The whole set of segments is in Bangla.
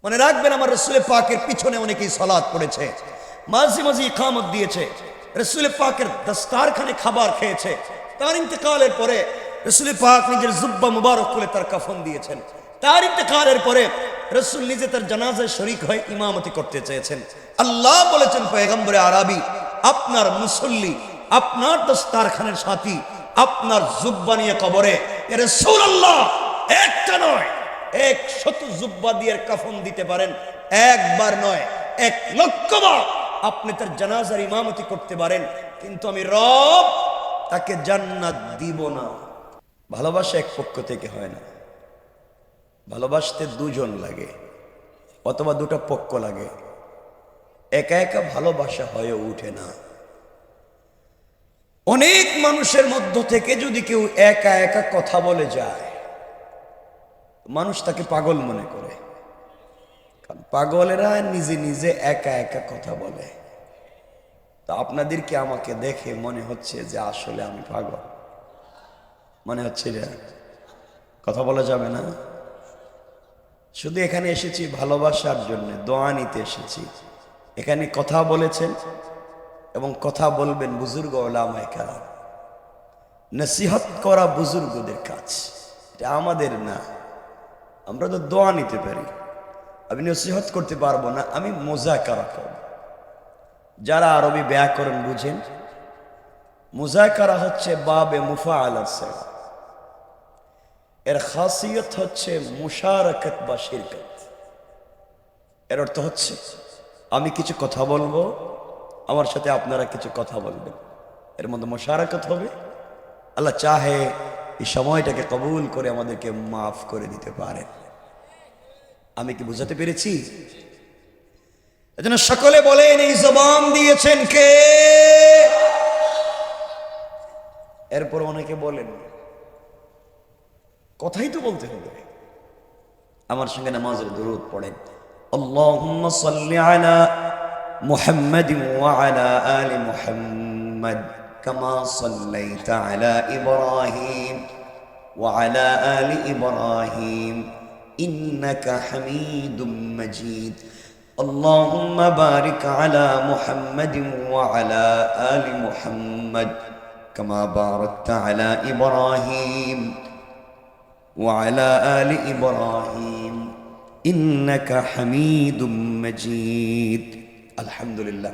মনে রাখবেন আমার রাসূল পাকের পিছনে অনেকেই সালাত পড়েছে, মাঝে মাঝে ইকামত দিয়েছে, রাসূল পাকের দস্তারখানে খাবার খেয়েছে। তার ইন্তেকালের পরে রাসূল পাক নিজের জুব্বা মুবারক খুলে তার কাফন দিয়েছেন। তার ইন্তেকালের পরে রাসূল নিজে তার জানাজায় শরীক হয়ে ইমামতি করতে চেয়েছেন। আল্লাহ বলেছেন পয়গম্বরে আরবি, আপনার মুসল্লি, আপনার দস্তারখানের সাথী, আপনার জুব্বা নিয়ে কবরে রাসূলুল্লাহ একটা নয় 100 জুব্বা দিয়ে কাফন দিতে পারেন, একবার নয় 1,00,000 বার আপনি তার জানাজার ইমামতি করতে পারেন, কিন্তু আমি রব তাকে জান্নাত দিব না। ভালোবাসা এক পক্ষ থেকে হয় না, ভালোবাসতে দুজন লাগে অথবা দুটো পক্ষ লাগে। একা একা ভালোবাসা হয়ে ওঠে না। অনেক মানুষের মধ্য থেকে যদি কেউ একা একা কথা বলে যায়, মানুষ তাকে পাগল মনে করে, কারণ পাগলেরা নিজে নিজে একা একা কথা বলে। তো আপনাদেরকে আমাকে দেখে মনে হচ্ছে যে আসলে আমি পাগল মনে হচ্ছে, যে কথা বলা যাবে না। শুধু এখানে এসেছি ভালোবাসার জন্য, দোয়া নিতে এসেছি। এখানে কথা বলেছেন এবং কথা বলবেন বুজুর্গ ওলামায়ে কেরাম। নসিহত করা বুজুর্গদের কাজ, এটা আমাদের না। আমরা তো দোয়া নিতে পারি, আমি নসিহত করতে পারবো না, আমি মুযাকারা করব। যারা আরবি ব্যাকরণ বুঝেন, মুযাকারা হচ্ছে বাবে মুফাআলার সিগা, এর খাসিয়ত হচ্ছে মুশারাকাত বা শিরকত। এর অর্থ হচ্ছে আমি কিছু কথা বলবো, আমার সাথে আপনারা কিছু কথা বলবেন, এর মধ্যে মুশারাকাত হবে। আল্লাহ চাহে এই সময়টাকে কবুল করে আমাদেরকে মাফ করে দিতে পারেন। আমি কি বুঝাতে পেরেছি? এজন্য সকলে বলেন এই জবান দিয়েছেন কে? এরপর অনেকে বলেন কথাই তো বলতে হবে। আমার সঙ্গে নামাজের দুরূদ পড়েন, আল্লাহুম্মা সাল্লি আলা মুহাম্মাদিন ওয়া আলা আলি মুহাম্মাদ কামা সাল্লাইতা আলা ইব্রাহিম ওয়া আলা আলি ইব্রাহিম ইন্নাকা হামিদুম মাজিদ। اللهم بارك على محمد وعلى آل محمد كما باركت على إبراهيم وعلى آل إبراهيم إنك حميد مجيد। الحمد لله।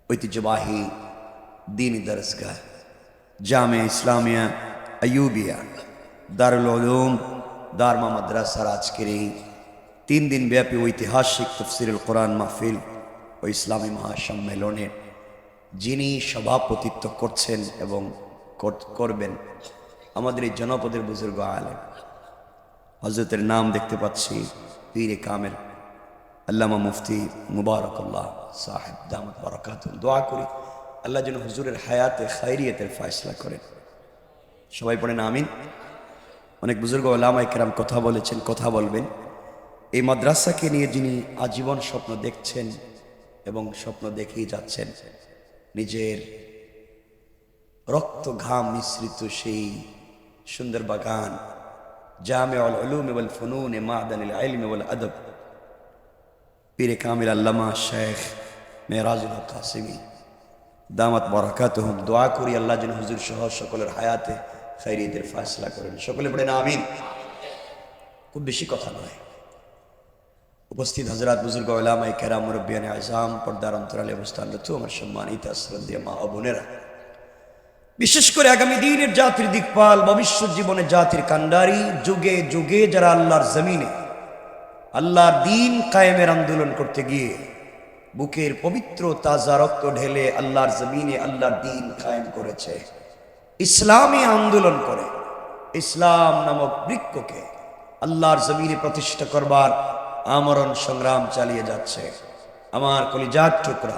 ঐতিহ্যবাহী দ্বীনি দরসগাহ জামিয়া ইসলামিয়া আইয়ুবিয়া দারুল উলুম দারমা মাদ্রাসার আজকের এই 3 দিন ব্যাপী ঐতিহাসিক তাফসীরুল কোরআন মাহফিল ও ইসলামী মহাসম্মেলনে যিনি সভাপতিত্ব করছেন এবং করবেন, আমাদের এই জনপদের বুজুর্গ আলেম হযরতের নাম দেখতে পাচ্ছি, পীরে কামেল আল্লামা মুফতি মুবারকুল্লাহ সাহেব দামাত বারাকাতুহু। দোয়া করি আল্লাহ যেন হুজুরের হায়াতে খায়রিয়াতের ফয়সালা করেন। সবাই পড়েন আমিন। অনেক বুজুর্গ ওলামায়ে কেরাম কথা বলেছেন, কথা বলবেন। এই মাদ্রাসাকে নিয়ে যিনি আজীবন স্বপ্ন দেখছেন এবং স্বপ্ন দেখেই যাচ্ছেন, নিজের রক্ত ঘাম মিশ্রিত সেই সুন্দর বাগান জামিউল উলুম ওয়াল ফুনুন মা'দানুল ইলম ওয়াল আদব, পীরে কামিল আল্লামা শেখ মেরাজুল হক কাসেমী দামাত বারাকাতুহুম। দোয়া করি আল্লাহ যেন হুজুর সহ সকলের হায়াতে খায়রিয়াতের ফয়সালা করেন। সকলে পড়েন আমিন। খুব বেশি কথা নয়, উপস্থিত হযরত বুজুর্গ উলামায়ে কেরাম মুরব্বিয়ানে আযম পর্দার অন্তরালে অবস্থানরত আমার সম্মানিত শ্রদ্ধেয় মা ও বোনেরা, বিশেষ করে আগামী দিনের জাতির দিকপাল, ভবিষ্যৎ জীবনে জাতির কান্ডারি, যুগে যুগে যারা আল্লাহর জমিনে আল্লাহর দ্বীন কায়েমের আন্দোলন করতে গিয়ে বুকের পবিত্র তাজা রক্ত ঢেলে আল্লাহর জমিনে আল্লাহর দ্বীন কায়েম করেছে, ইসলামী আন্দোলন করে ইসলাম নামক বৃক্ষকে আল্লাহর জমিনে প্রতিষ্ঠা করবার আমরণ সংগ্রাম চালিয়ে যাচ্ছে। আমার কলিজার টুকরা,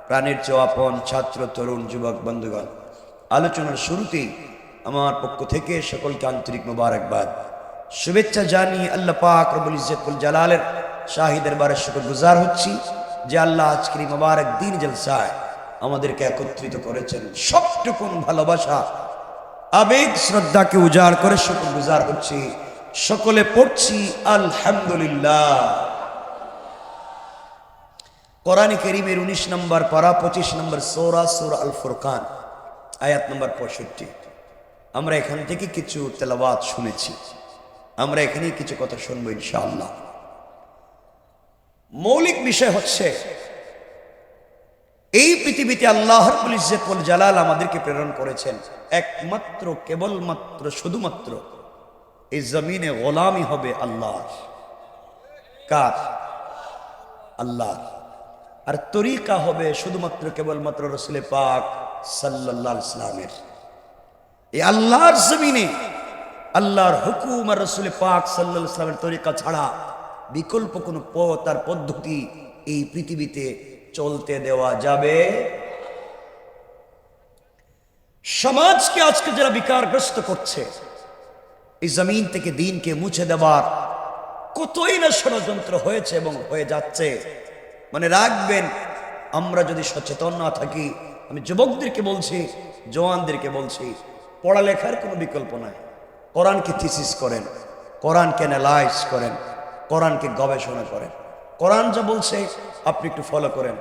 প্রাণের চেয়ে আপন ছাত্র, তরুণ, যুবক বন্ধুগণ, আলোচনার শুরুতেই আমার পক্ষ থেকে সকলকে আন্তরিক মোবারকবাদ, শুভেচ্ছা জানিয়ে আল্লাহ পাক রব্বুল ইজ্জত ওয়াল জালালের শাহী দরবারে শুকরগুজার হচ্ছি যে আল্লাহ আজকের এই মোবারক দিন জলসায় আমাদেরকে একত্রিত করেছেন। সবটুকুন ভালোবাসা, আবেগ, শ্রদ্ধাকে উজাড় করে শুকরগুজার হচ্ছি সকলে পড়ছি আলহামদুলিল্লাহ। কোরআনে কারীমের 19 নম্বর পারা 25 নম্বর সূরা সূরা আল ফুরকান আয়াত নম্বর 65। আমরা এখান থেকে কিছু তেলাওয়াত শুনেছি, আমরা এখানেই কিছু কথা শুনবো ইনশাআল্লাহ। মৌলিক বিষয় হচ্ছে এই পৃথিবীতে আল্লাহর রাব্বুল ইজ্জত ওয়াল জালাল আমাদেরকে প্রেরণ করেছেন একমাত্র কেবলমাত্র শুধুমাত্র এই জমিনে গোলামি হবে আল্লাহর। কার? আল্লাহর। আর তরিকা হবে শুধুমাত্র কেবলমাত্র রাসূল পাক সাল্লাল্লাহু আলাইহি ওয়াসাল্লামের। এই আল্লাহর জমিনে আল্লাহর হুকুম আর রাসূল পাক সাল্লাল্লাহু আলাইহি ওয়াসাল্লামের তরিকা ছাড়া বিকল্প কোনো পথ আর পদ্ধতি এই পৃথিবীতে চলতে দেওয়া যাবে। সমাজকে আজকে যারা বিকারগ্রস্ত করছে, এই জমিন থেকে দ্বীনকে মুছে দেওয়ার কতই না ষড়যন্ত্র হয়েছে এবং হয়ে যাচ্ছে। মানে রাখবেন, আমরা যদি সচেতন না থাকি, আমি যুবকদেরকে বলছি, জওয়ানদেরকে বলছি, পড়ালেখার কোনো বিকল্প নাই। কোরআনকে থিসিস করেন, কোরআনকে অ্যানালাইজ করেন, কোরআনকে গবেষণা করেন। কোরআন যা বলছে আপনি একটু ফলো করেন।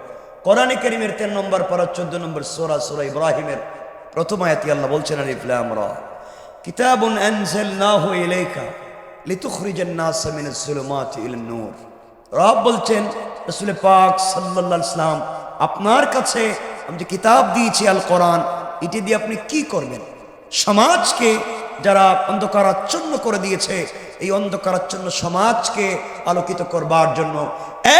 কোরআনে কারীমের 3 নম্বর পারা 14 নম্বর সূরা সূরা ইব্রাহিমের প্রথম আয়াতে আল্লাহ বলছেন আলিফ লাম রা কিতাবুন আনজালনাহু ইলাইকা লিতুখরিজান নাস মিনাজ যুলুমাতি ইলান নূর। রব বলছেন রাসূল পাক সাল্লাল্লাহু আলাইহি ওয়াসাল্লাম, আপনার কাছে আমি যে কিতাব দিয়েছি আল কোরআন, এটি দিয়ে আপনি কি করবেন? সমাজকে যারা অন্ধকারাচ্ছন্ন করে দিয়েছে, এই অন্ধকারাচ্ছন্ন সমাজকে আলোকিত করবার জন্য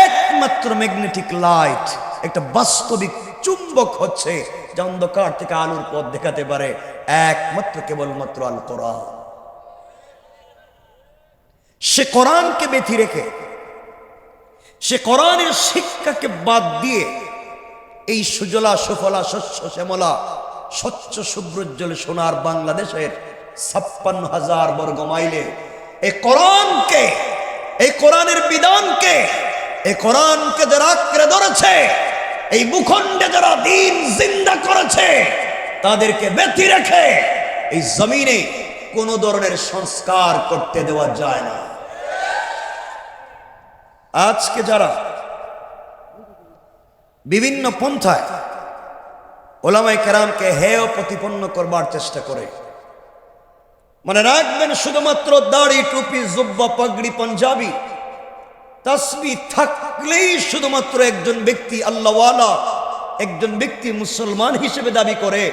একমাত্র ম্যাগনেটিক লাইট, একটা বাস্তবিক চুম্বক হচ্ছে যা অন্ধকার থেকে আলোর পথ দেখাতে পারে, একমাত্র কেবলমাত্র আল কোরআন। সে কোরআনকে বেঁধে রেখে, সে কোরআনের শিক্ষাকে বাদ দিয়ে এই সুজলা সুফলা শস্য শ্যামলা স্বচ্ছ শুভ্রোজ্জ্বল সোনার বাংলাদেশের 56,000 বর্গ মাইলে এই কোরআনকে, এই কোরআনের বিধানকে, এই কোরআনকে যারা আঁকড়ে ধরেছে, এই ভূখণ্ডে যারা দ্বীন জিন্দা করেছে, তাদেরকে বেঁধে রেখে এই জমিনে কোন ধরনের সংস্কার করতে দেওয়া যায় না। আজকে যারা বিভিন্ন পন্থায় ওলামায়ে কেরামকে হেয় প্রতিপন্ন করবার চেষ্টা করে, মনে রাখবেন শুধুমাত্র দাড়ি টুপি জুব্বা পাগড়ি পাঞ্জাবি তাসবিহ থাকলেই শুধুমাত্র একজন ব্যক্তি আল্লাহওয়ালা, একজন ব্যক্তি মুসলমান হিসেবে দাবি করে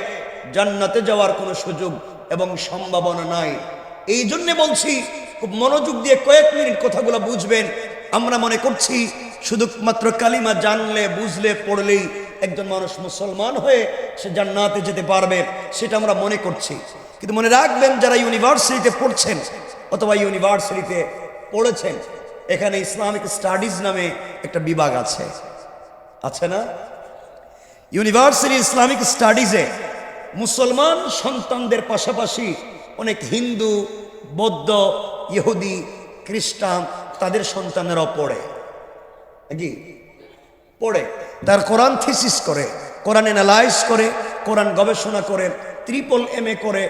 জান্নাতে যাওয়ার কোনো সুযোগ এবং সম্ভাবনা নাই। এই জন্য বলছি, খুব মনোযোগ দিয়ে কয়েক মিনিট কথাগুলো বুঝবেন। আমরা মনে করছি শুধুমাত্র কালিমা জানলে, বুঝলে, পড়লেই একজন মানুষ মুসলমান হয়ে সে জান্নাতে যেতে পারবে, সেটা আমরা মনে করছি। কিন্তু মনে রাখবেন, যারা ইউনিভার্সিটিতে পড়ছেন অথবা ইউনিভার্সিটিতে পড়েছেন, এখানে ইসলামিক স্টাডিজ নামে একটা বিভাগ আছে, আছে না? ইউনিভার্সিটি ইসলামিক স্টাডিজে মুসলমান সন্তানদের পাশাপাশি অনেক হিন্দু, বৌদ্ধ, ইহুদি, খ্রিস্টান তাদের সন্তানেরাও পড়ে, নাকি পড়ে, তার কোরআন থিসিস করে, কোরআন অ্যানালাইজ করে, কোরআন গবেষণা করে, MA করে,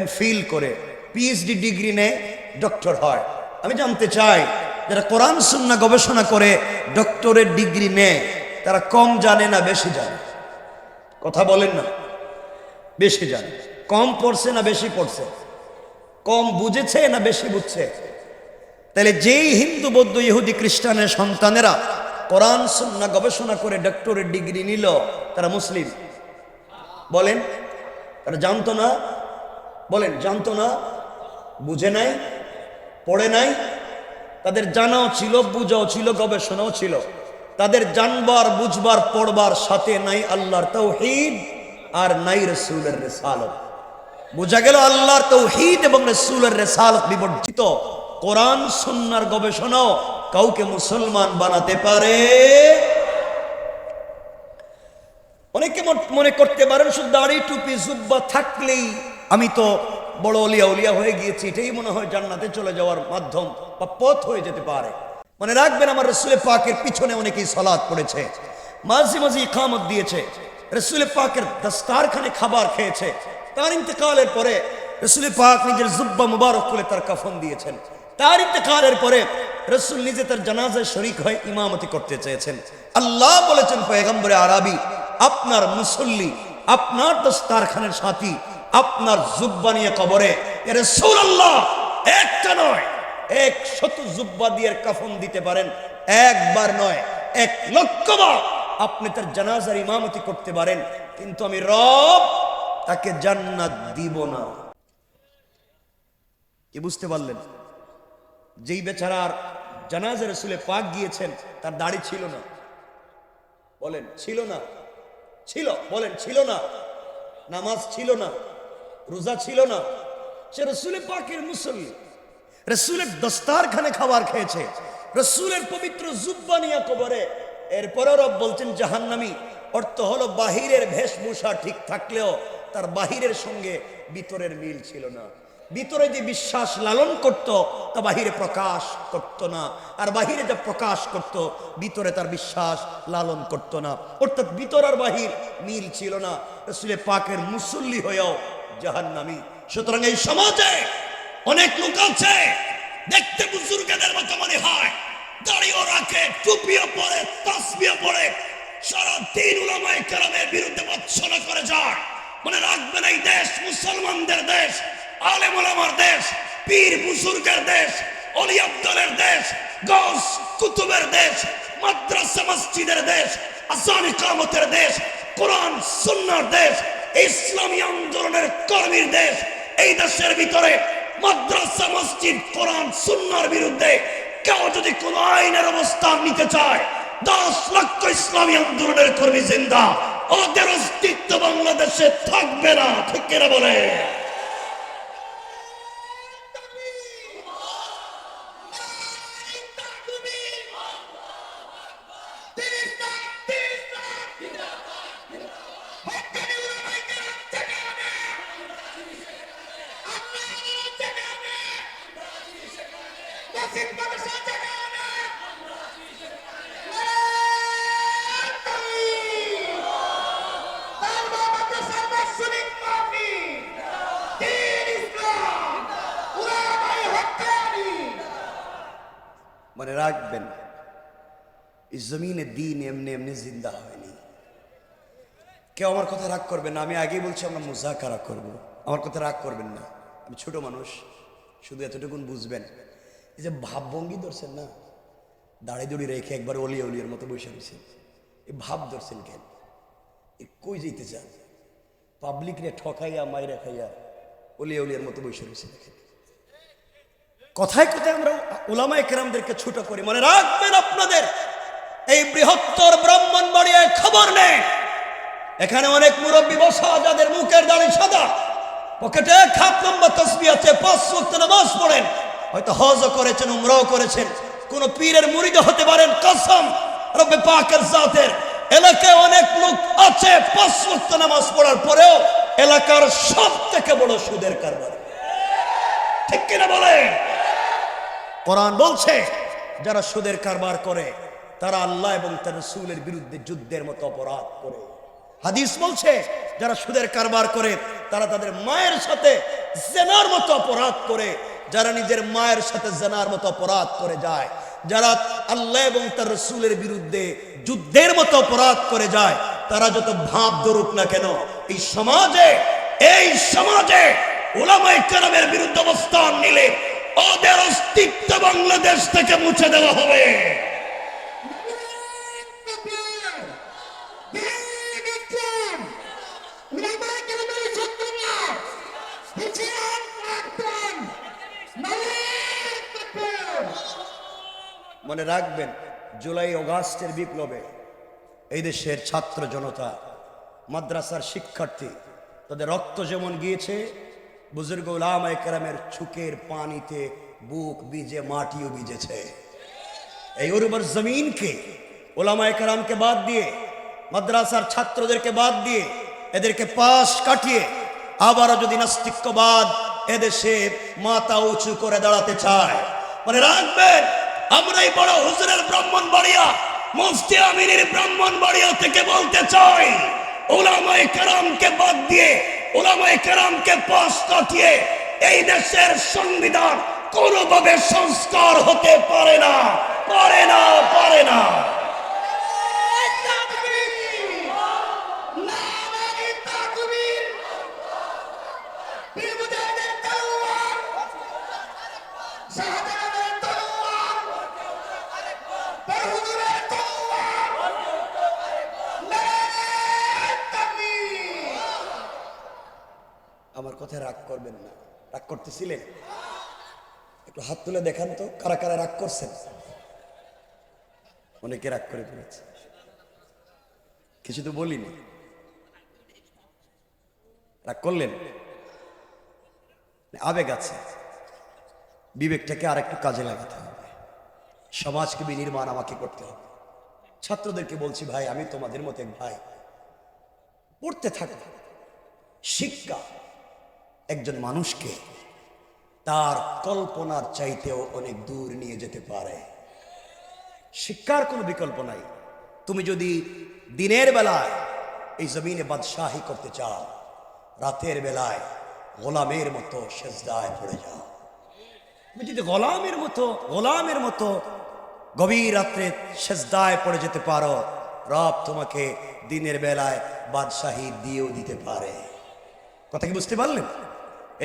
MPhil করে, PhD ডিগ্রি নেয়, ডক্টর হয়। আমি জানতে চাই, যারা কোরআন সুন্নাহ গবেষণা করে ডক্টরেট ডিগ্রি নেয়, তারা কম জানে না বেশি জানে? কথা বলেন না। বেশি জানে? কম পড়ছে না বেশি পড়ছে? কম বুঝেছে না বেশি বুঝছে? তাহলে যেই হিন্দু, বৌদ্ধ, ইহুদি, খ্রিস্টানের সন্তানেরা কোরআন সুন্নাহ গবেষণা করে ডক্টরেট ডিগ্রি নিল, তারা মুসলিম? বলেন, তারা জানতো না? বলেন, জানতো না? বুঝে নাই? পড়ে নাই? তাদের জানাও ছিল, বুঝাও ছিল, গবেষণাও ছিল। তাদের জানবার, বুঝবার, পড়বার সাথে নাই আল্লাহর তাওহীদ আর নাই রাসূলের রিসালাত। বোঝা গেল আল্লাহর তাওহীদ এবং রাসূলের রিসালাত বিবর্জিত কোরআন সুন্নাহর গবেষণাও কাউকে মুসলমান বানাতে পারে। অনেকে মনে করতে পারেন শুধু দাড়ি টুপি জুব্বা থাকলেই আমি তো বড় অলিয়া হয়ে গিয়েছি, এটাই মনে হয় জান্নাতে চলে যাওয়ার মাধ্যম বা পথ হয়ে যেতে পারে। মনে রাখবেন, আমার রাসূল পাকের পিছনে অনেকেই সালাত পড়েছে, মাঝে মাঝে ইকামত দিয়েছে, রাসূল পাকের দস্তারখানে খাবার খেয়েছে। তার ইন্তেকালের পরে রাসূল পাক নিজের জুব্বা মুবারক খুলে তার কাফন দিয়েছেন। তার ইন্তেকালের পরে রাসূল নিজে তার জানাজায় শরীক হয়ে ইমামতি করতে চেয়েছেন। আল্লাহ বলেছেন পয়গম্বরে আরবি, আপনার মুসল্লি, আপনার দস্তারখানের সাথী, আপনার জুব্বা নিয়ে কবরে এ রাসূলুল্লাহ একটা নয় 100 জুব্বা দিয়ে কাফন দিতে পারেন, একবার নয় 1,00,000 বার আপনি তার জানাজার ইমামতি করতে পারেন, কিন্তু আমি রব তাকে জান্নাত দিব না। কি বুঝতে পারলেন? যেই বেচারার জানাজা রাসূলে পাক গিয়েছেন তার দাড়ি ছিল না, বলেন ছিল না? ছিল, বলেন ছিল না? নামাজ ছিল না, রোজা ছিল না, সে রাসূলে পাকের মুসল্লি, রাসূলের দস্তারখানে খাবার খেয়েছে, রাসূলের পবিত্র জুব্বা নিয়ে কবরে। এরপরে রব বলছেন জাহান্নামী। অর্থ হলো বাহিরের বেশভূষা ঠিক থাকলেও তার বাহিরের সঙ্গে ভিতরের মিল ছিল না। ভিতরে যে বিশ্বাস লালন করত তা বাহিরে প্রকাশ করত না, আর বাহিরে যা প্রকাশ করত ভিতরে তার বিশ্বাস লালন করত না। অর্থাৎ ভিতর আর বাহির মিল ছিল না। রাসূলে পাকের মুসল্লি হয়েও জাহান্নামী। সুতরাং এই সমাজে অনেক লোক আছে দেখতে বুজুর্গদের মতো মনে হয়, দাড়িও রাখে, টুপিও পরে, তাসবিহ পরে, সারা দিন উলামায়ে কেরামের বিরুদ্ধে বৎসনা করে যায়। মনে রাখবেন এই দেশ মুসলমানদের দেশ, আলেম ওলামার দেশ, পীর বুজুর্গের দেশ, ওলি আব্দলের দেশ, গাউস কুতুবের দেশ, মাদ্রাসা মসজিদের দেশ, আযান ইকামতের দেশ, কোরআন সুন্নাহর দেশ, ইসলামী আন্দোলনের কর্মীর দেশ। এই দেশের ভিতরে মাদ্রাসা মসজিদ কোরআন সুন্নাহর বিরুদ্ধে কেউ যদি কোন আইনের অবস্থান নিতে চায়, 10 লক্ষ ইসলামী আন্দোলনের কর্মী জিন্দা, ওদের অস্তিত্ব বাংলাদেশে থাকবে না। ঠিক কিনা বলে? মনে রাখবেন এই জমিনে দিন এমনি এমনি জিন্দা হয়নি। কেউ আমার কথা রাগ করবেন না, আমি আগেই বলছি আমরা মুজাকারা করব, আমার কথা রাগ করবেন না। আমি ছোট মানুষ, শুধু এতটুকুন বুঝবেন, এই যে ভাবভঙ্গি ধরছেন না, দাড়ি দড়ি রেখে একবার অলিয়া অলিয়ার মতো বসে রয়েছেন, এই ভাব ধরছেন কেন? কই যেতে চান? পাবলিক রে ঠকাইয়া মাইরা খাইয়া অলিয়া অলিয়ার মতো বসে রয়েছে দেখেন। কথায় কথায় আমরা উলামায়ে কেরামদেরকে ছোট করি। মনে রাখবেন আপনাদের এই বৃহত্তর ব্রাহ্মণবাড়িয়ায় খবর নেই, এখানে অনেক মুরব্বী বসা, যাদের মুখের দাড়ি সাদা, পকেটে 1 নম্বর তাসবিহ আছে, 5 ওয়াক্ত নামাজ পড়েন, হয়তো হজও করেছেন, উমরাও করেছেন, কোন পীরের মুরিদ হতে পারেন, কসম রব্বে পাকের জাতের। এলাকায় অনেক লোক আছে 5 ওয়াক্ত নামাজ পড়ার পরেও এলাকার সবথেকে বড় সুদের কারবার। ঠিক কিনা বলে? কোরআন বলছে যারা সুদের কারবার করে তারা আল্লাহ এবং তার রাসূলের বিরুদ্ধে যুদ্ধের মতো অপরাধ করে। হাদিস বলছে যারা সুদের কারবার করে তারা তাদের মায়ের সাথে জিনার মতো অপরাধ করে, যারা নিজের মায়ের সাথে জিনার মতো অপরাধ করে যায়, যারা আল্লাহ এবং তার রাসূলের বিরুদ্ধে যুদ্ধের মতো অপরাধ করে যায়, তারা যত ভাব ধরুক না কেন এই সমাজে উলামায়ে কেরামের বিরুদ্ধে অবস্থান নিলে ওদের অস্তিত্ব বাংলাদেশ থেকে মুছে দেওয়া হবে। মনে রাখবেন জুলাই অগাস্টের বিপ্লবে এই দেশের ছাত্র জনতা, মাদ্রাসার শিক্ষার্থী, তাদের রক্ত যেমন গিয়েছে, বুজুর্গ উলামায়ে কেরামের চোখের পানিতে বুক ভিজে মাটিও ভিজেছে। এই উর্বর জমিনকে উলামায়ে কেরামকে বাদ দিয়ে, মাদ্রাসার ছাত্রদেরকে বাদ দিয়ে, এদেরকে পাশ কাটিয়ে আবারও যদি নাস্তিক্যবাদ এদেশে মাথা উঁচু করে দাঁড়াতে চায়, মনে রাখবেন আমরা এই বড় হুজুরের ব্রাহ্মণবাড়িয়া, মুফতি আমিনের ব্রাহ্মণবাড়িয়া থেকে বলতে চাই, উলামায়ে কেরামকে বাদ দিয়ে, উলামায়ে কেরামকে পাশ কাটিয়ে এই দেশের সংবিধান কোনোভাবে সংস্কার হতে পারে না, পারে না, পারে না। আমার কথায় রাগ করবেন না। রাগ করতেছিলেন? একটু হাত তুলে দেখান তো কারা কারা রাগ করছেন। অনেকে রাগ করে ফেলেছে, কিছু তো বলিনি। রাগ করলেন? আবেগ আছে, বিবেকটাকে আর একটু কাজে লাগাতে হবে। সমাজকে বিনির্মাণ আমাকে করতে হবে। ছাত্রদেরকে বলছি, ভাই আমি তোমাদের মতো এক ভাই, পড়তে থাকো। শিক্ষা একজন মানুষকে তার কল্পনার চাইতেও অনেক দূর নিয়ে যেতে পারে। শিক্ষার কোনো বিকল্প নাই। তুমি যদি দিনের বেলায় এই জমিনে বাদশাহী করতে চাও, রাতের বেলায় গোলামের মতো সেজদায় পড়ে যাও। তুমি যদি গোলামের মতো গভীর রাত্রে সেজদায় পড়ে যেতে পারো, রব তোমাকে দিনের বেলায় বাদশাহী দিয়েও দিতে পারে। কথা কি বুঝতে পারলেন?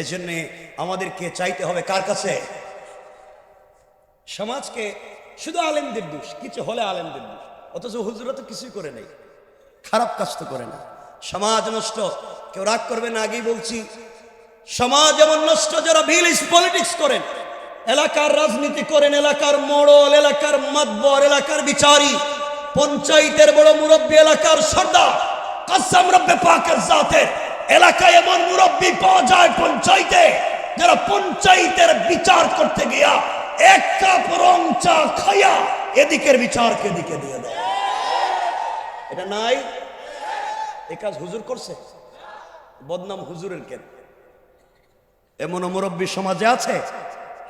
এজন্য আমাদেরকে চাইতে হবে কার কাছে? সমাজকে শুধু আলেমদের দোষ, কিছু হলে আলেমদের দোষ, অথচ হুজুরা তো কিছুই করে নেই, খারাপ কাজ তো করে না। সমাজ নষ্ট, কেউ রাগ করবে না, আগেই বলছি। সমাজ এমন নষ্ট যারা ভিলেজ পলিটিক্স করেন, এলাকার রাজনীতি করেন, এলাকার মোড়ল, এলাকার মাতবর, এলাকার বিচারী, পঞ্চায়েতের বড় মুরব্বী, এলাকার সর্দার, কসম রব্বে পাকের জাতের এলাকায় এমন মুরব্বী পাওয়া যায় পঞ্চায়েতে, যারা পঞ্চায়েতের বিচার করতে গিয়া এক কাপ রং চা খাইয়া এদিকের বিচারকে এদিকে দিয়ে দেয়। এটা নাই? এই কাজ হুজুর করছে? বদনাম হুজুরের কেন? এমন মুরব্বী সমাজে আছে,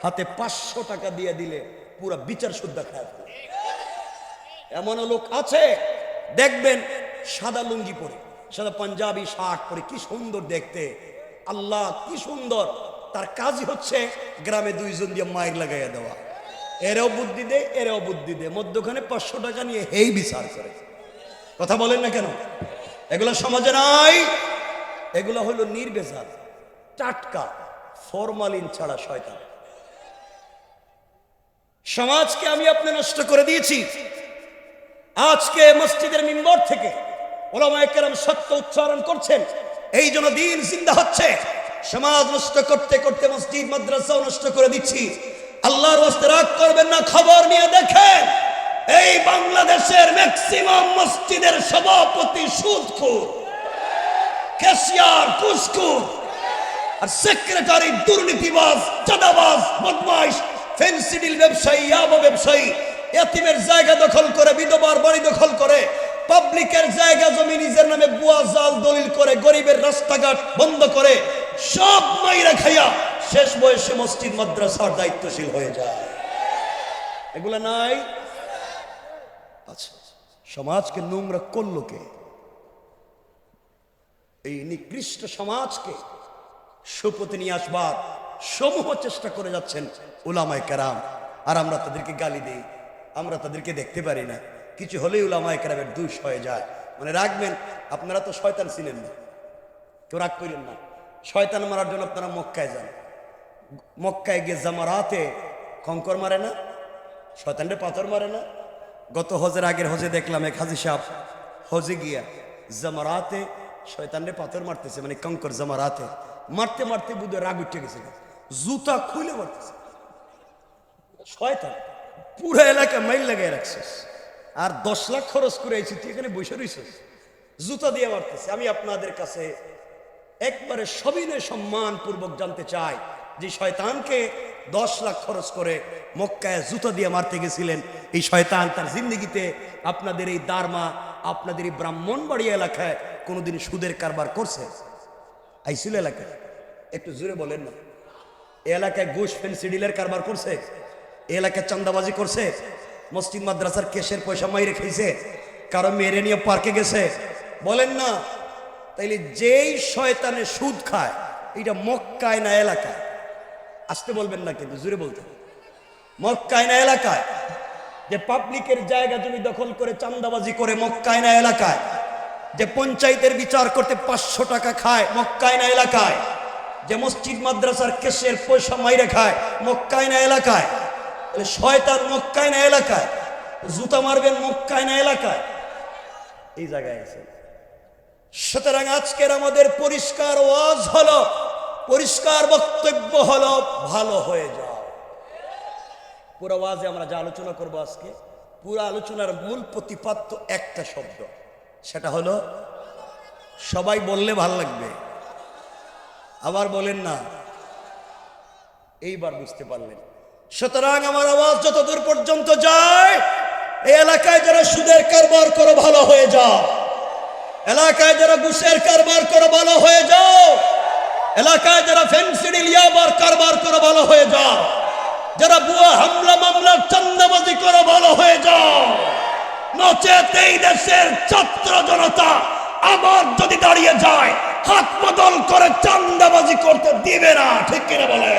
হাতে 500 টাকা দিয়ে দিলে পুরা বিচার শুদ্ধা খায়। এমন লোক আছে, দেখবেন সাদা লুঙ্গি পরে, সাদা পাঞ্জাবি শার্ট পরে, কি সুন্দর দেখতে, আল্লাহ কি সুন্দর। তার কাজই হচ্ছে গ্রামে 2 জন দিয়ে মাইর লাগাইয়া দেওয়া। এরাও বুদ্ধি দেয়, এরাও বুদ্ধি দেয়, মধ্যখানে 500 টাকা নিয়ে এই বিচার করে। কথা বলেন না কেন? এগুলো সমাজে নাই। এগুলো হলো নির্বেজাল, টাটকা, ফরমালিন ছাড়া শয়তান। সমাজকে আমি আপনি নষ্ট করে দিয়েছি। আজকে মসজিদের মিম্বর থেকে উলামায়ে কেরাম সত্য উচ্চারণ করছেন, এই জন্য দিন জিন্দা হচ্ছে। সমাজ নষ্ট করতে করতে মসজিদ মাদ্রাসাও নষ্ট করে দিচ্ছি। আল্লাহর ওয়াস্তে রাগ করবেন না, খবর নিয়ে দেখেন এই বাংলাদেশের ম্যাক্সিমাম মসজিদের সভাপতি সুদখোর, ক্যাশিয়ার ঘুষখোর, আর সেক্রেটারি দুর্নীতিবাজ, চাঁদাবাজ, বদমাইশ, ফেন্সিডিল ব্যবসায়ী, ইয়াবা ব্যবসায়ী, এতিমের জায়গা দখল করে, বিধবার বাড়ি দখল করে, পাবলিকের জায়গা জমি নিজের নামে বুয়া জাল দলিল করে, গরিবের রাস্তাঘাট বন্ধ করে, সব মাইরা খাইয়া শেষ বয়সে মসজিদ মাদ্রাসার দায়িত্বশীল হয়ে যায়। এগুলা নাই? আচ্ছা, সমাজকে নোংরা করলো কে? এই নিকৃষ্ট সমাজকে সুপথে নিয়ে আসবার সমূহ চেষ্টা করে যাচ্ছেন উলামায়ে কেরাম। আর আমরা তাদেরকে গালি দিই, আমরা তাদেরকে দেখতে পারি না। কিছু হলেই উলামায়ে কেরামের দোষ হয়ে যায়। মানে রাখবেন, আপনারা তো শয়তান ছিলেন না, কেউ রাগ করেন না। শয়তান মারার জন্য আপনারা মক্কায় যান, মক্কায় গিয়ে জামারাতে কঙ্কর মারে না, শয়তানরে পাথর মারে না। গত হজের আগের হজে দেখলাম এক হাজি সাহেব হজে গিয়া জামারাতে শয়তানরে পাথর মারতেছে, মানে কঙ্কর জামারাতে মারতে মারতে বুধ রাগ উঠে গেছে, জুতা খুলে মারতেছে। শয়তান পুরো এলাকা মাইল লাগাই রাখছিস, আর 10 লাখ খরচ করে আইছি, তুই এখানে বসে রইছিস, জুতা দিয়ে মারতেছে। আমি আপনাদের কাছে একবারে সবিনয় সম্মান পূর্বক জানতে চাই, যে শয়তানকে 10 লাখ খরচ করে মক্কায় জুতা দিয়ে মারতে গেছিলেন, এই শয়তান তার জিন্দগিতে আপনাদের এই দারমা, আপনাদের এই ব্রাহ্মণবাড়ি এলাকায় কোনোদিন সুদের কারবার করছে? আইছিল এলাকায়? একটু জোরে বলেন না। এই এলাকায় ঘুষ ফেন্সিডিলের কারবার করছে? এই এলাকায় চান্দাবাজি করছে? মসজিদ মাদ্রাসার কেশের পয়সা মাইরে খেয়েছে? কারো মেরে নিয়ে পার্কে গেছে? বলেন না। তাইলে যেই শয়তানে সুদ খায়, এটা মক্কায় না এলাকায়? আসতে বলবেন না, কিন্তু জোরে বলতে হবে। মক্কায়না এলাকায় যে পাবলিকের জায়গা জমি দখল করে চাঁদাবাজি করে, মক্কায়না এলাকায় যে পঞ্চায়েতের বিচার করতে 500 টাকা খায়, মক্কায়না এলাকায় যে মসজিদ মাদ্রাসার কেশের পয়সা মাইরে খায়, মক্কায়না এলাকায় শয়তান, মক্কায়না এলাকায় জুতা মারবেন, মক্কায়না এলাকায় এই জায়গায় আছে। সুতরাং আজকের আমাদের পরিষ্কার ওয়াজ হলো, পরিষ্কার বক্তব্য হলো, ভালো হয়ে যাও। পুরো ওয়াজে আমরা যা আলোচনা করব আজকে, পুরো আলোচনার মূল প্রতিপাদ্য একটা শব্দ, সেটা হলো, সবাই বললে ভাল লাগবে, আবার বলেন না, এইবার বুঝতে পারলেন। সুতরাং আমার আওয়াজ যতদূর পর্যন্ত যায়, এই এলাকায় যারা সুদের কারবার করো ভালো হয়ে যাও, এলাকায় যারা ঘুষের কারবার করো ভালো হয়ে যাও, এলাকায় যারা ফেন্সিডিল ইয়াবার কারবার করো ভালো হয়ে যাও, যারা বুয়া হামলা মামলার চাঁদাবাজি করো ভালো হয়ে যাও। নচেত এই দেশের ছাত্র জনতা আবার যদি দাঁড়িয়ে যায়, হাত বদল করে চাঁদাবাজি করতে দিবে না, ঠিক কিনা বলে?